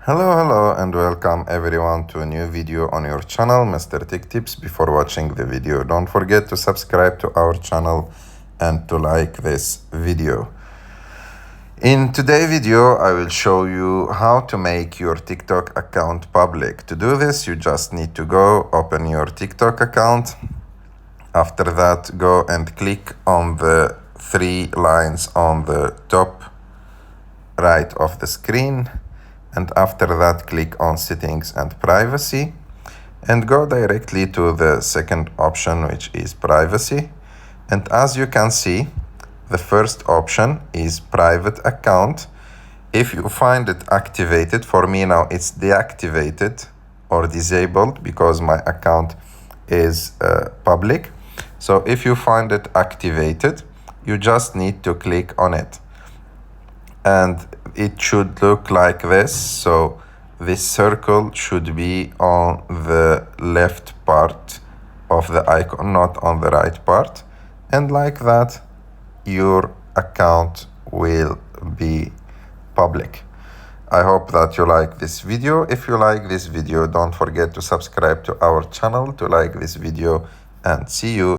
Hello, and welcome everyone to a new video on your channel, Mr. Tech Tips. Before watching the video, don't forget to subscribe to our channel and to like this video. In today's video, I will show you how to make your TikTok account public. To do this, you just need to go open your TikTok account. After that, go and click on the three lines on the top right of the screen. And after that, click on Settings and Privacy and go directly to the second option, which is Privacy. And as you can see, the first option is Private Account. If you find it activated, for me now it's deactivated or disabled because my account is public. So if you find it activated, you just need to click on it. And it should look like this. So this circle should be on the left part of the icon, not on the right part. And like that, your account will be public. I hope that you like this video. If you like this video, don't forget to subscribe to our channel to like this video, and see you